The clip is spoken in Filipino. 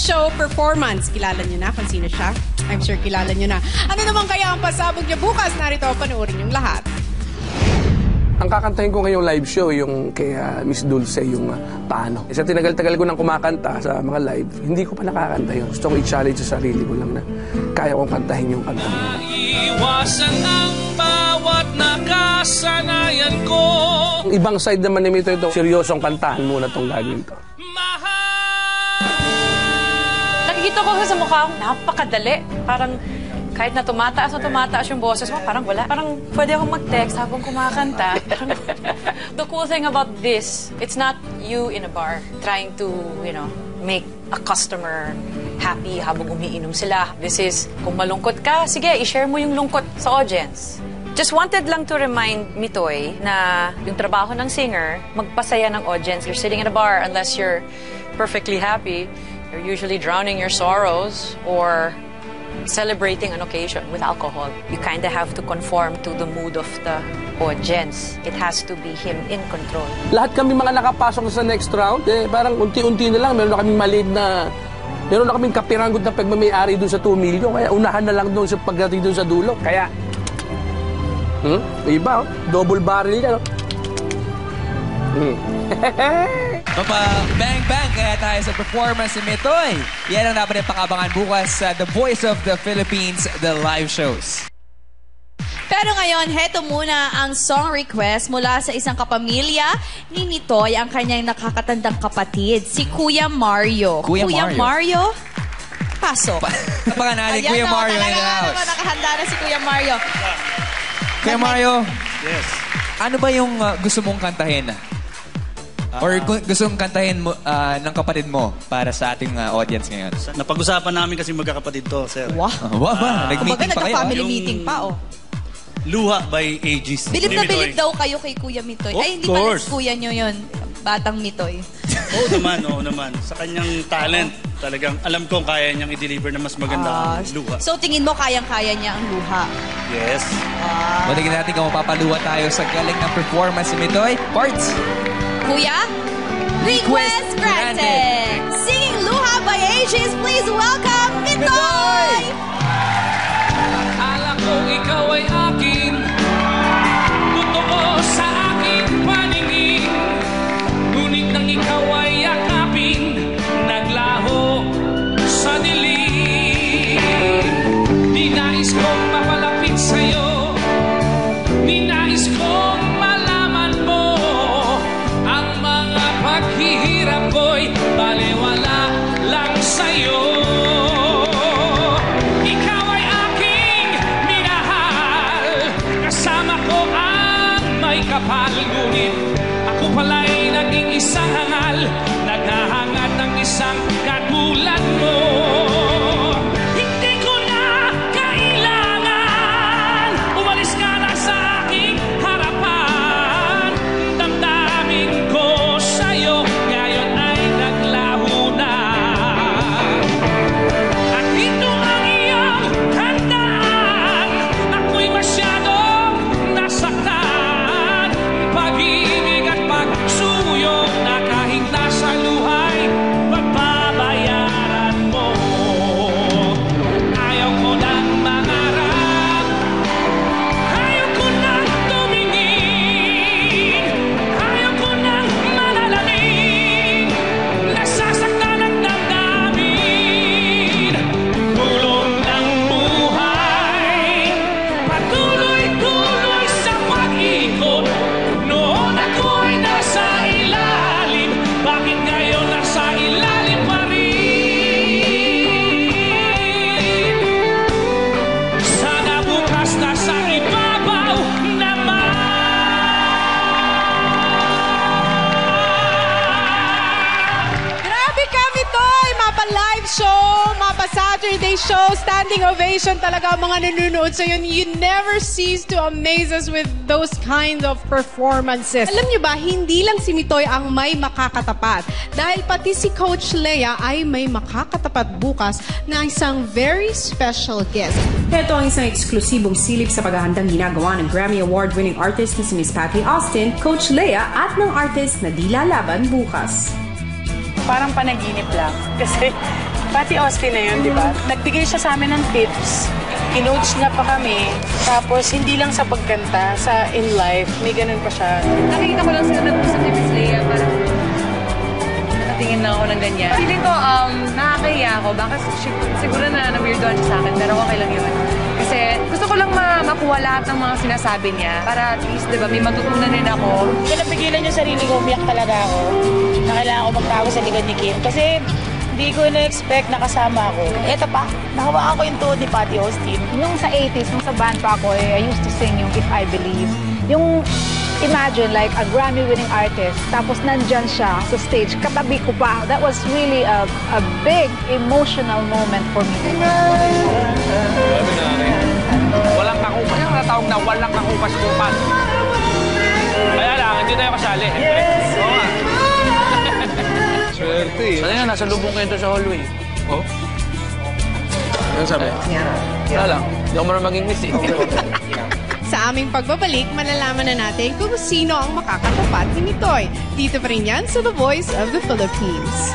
show performance. Kilala niyo na kung sino siya? I'm sure kilala niyo na. Ano naman kaya ang pasabog niya bukas? Narito, panoorin yung lahat. Ang kakantahin ko ngayong live show, yung kay Miss Dulce, yung Paano. Sa tinagal-tagal ko nang kumakanta sa mga live, hindi ko pa nakakanta yun. Gusto ko i-challenge sa sarili ko lang na kaya kong kantahin yung kanta mo. Iwasan ang bawat nakasanayan ko. Ang ibang side naman ni Mito ito, seryosong kantahan muna itong gagawin to. Nakikita ko sa mukha ko, napakadali. Parang kahit na tumataas yung boses mo, parang wala. Parang pwede akong mag-text habang kumakanta. The cool thing about this, it's not you in a bar trying to, you know, make a customer happy habang umiinom sila. This is, kung malungkot ka, sige, i-share mo yung lungkot sa audience. Just wanted lang to remind Mitoy na yung trabaho ng singer, magpasaya ng audience. You're sitting in a bar unless you're perfectly happy. You're usually drowning your sorrows or celebrating an occasion with alcohol. You kind of have to conform to the mood of the audience. It has to be him in control. Lahat kami mga nakapasok sa next round, parang unti-unti na lang, meron na kaming maliit na, meron na kaming kapiranggot na pagmamayari doon sa 2 million, kaya unahan na lang doon sa pagdating doon sa dulo. Kaya, iba, double barrel yan. Bang-bang! Kaya tayo sa performance ni Mitoy. Yan ang dapat pakabangan bukas sa The Voice of the Philippines, the live shows. Pero ngayon, heto muna ang song request mula sa isang kapamilya ni Mitoy, ang kanyang nakakatandang kapatid, si Kuya Mario. Kuya Mario? Paso. Panganali, Kuya Mario in the house. Nakahanda na si Kuya Mario. Kuya Mario, yes. Ano ba yung gusto mong kantahin? Or gusto mong kantahin mo, ng kapatid mo para sa ating audience ngayon? Napag-usapan namin kasi magkakapatid to, sir. Wow. Wow ba? Nag-meeting pa kayo? Nagka-family meeting pa, oh. Luha by Aegis. Bilib na bilib daw kayo kay Kuya Mitoy. Of Ay, hindi course. pa kuya nyo yun. Batang Mitoy. Oo naman. Sa kanyang talent, talagang alam kong kaya niyang i-deliver na mas maganda ang luha. So, tingin mo kayang-kaya niya ang luha? Yes. Matigin natin kung mapapaluwa tayo sa galing ng performance ni Mitoy. Parts! Kuya, request granted! Singing Luha by Aegis, please welcome Mitoy! Akala ko ikaw ay akin, totoo sa aking paningin. Ngunit nang ikaw ay yakapin, naglaho sa dilim. Di nais kong mapalapit sa'yo, di nais kong malaman mo ang mga paghihirap ko'y balewala lang sa'yo. Ikaw ay aking minahal, kasama ko ang may kapal. Ngunit ako pala'y naging isang hangal, naghahangad ng isang katulad mo. Hindi ko na kailangan, umalis ka na sa aking harapan. Damdamin ko sa'yo, ngayon ay naglaho na. At ito ang iyong handaan, ako'y masyadong nasaktan. Pag-ibig at pagsuyo na kahit nasa luhay, pagbabayaran mo. Ayaw ko nang mangarap, ayaw ko nang tumingin, ayaw ko nang manalangin. Nasasaktan ang damdamin, tulong ng buhay, patuloy-tuloy sa pag-ikot. Noon ako'y nasa ilalim, bakit ngayon nasa ilalim pa rin? Sana bukas nasa ibabaw naman. Grabe ka, Mitoy! Mapa-live show, mapa-Saturday show, standing ovation talaga ang mga nanonood sa'yo. You never cease to amaze us with those kinds of performances. Alam niyo ba, hindi lang si Mitoy ang may makakatapat. Dahil pati si Coach Lea ay may makakatapat bukas na isang very special guest. Ito ang isang eksklusibong silip sa paghahandang ginagawa ng Grammy Award-winning artist na si Miss Patty Austin, Coach Lea at ng artist na di lalaban bukas. Parang panaginip lang. Kasi Pati Austin na yun, di ba? Nagbigay siya sa amin ng tips. Kinoach niya pa kami. Tapos, hindi lang sa pagkanta, sa in life, may ganun pa siya. Nakikita ko lang sila nag-usap ni Miss Leia, parang nakatingin lang ako ng ganyan. Feeling ko, nakakahiya ako. Baka siguro na weirdoan siya sa akin, pero okay lang yun. Kasi gusto ko lang makuha lahat ng mga sinasabi niya para at least, di ba, may matutunan din ako. Kaya napigilan yung sarili ko, umiyak talaga ako. Na kailangan ko magtago sa likod ni Kim. Kasi hindi ko na-expect na kasama ako. Eto pa, nahawakan ko yung tuhod ni Patty Austin. Nung sa 80s, nung sa band pa ako, I used to sing yung If I Believe. Yung imagine like a Grammy-winning artist, tapos nandyan siya sa stage, katabi ko pa. That was really a big emotional moment for me. Walang kakupas. Yung natawag na walang kakupas-kupas. Kaya lang, hindi tayo kasali. Yes! Oo nga. Swerte eh. Sana nga, nasa lubong kayo doon sa hallway. Oh? Ano sabi? Wala lang. Hindi ako marunong mag-English eh. Sa aming pagbabalik, malalaman na natin kung sino ang makakatapat ni Mitoy. Dito pa rin yan sa The Voice of the Philippines.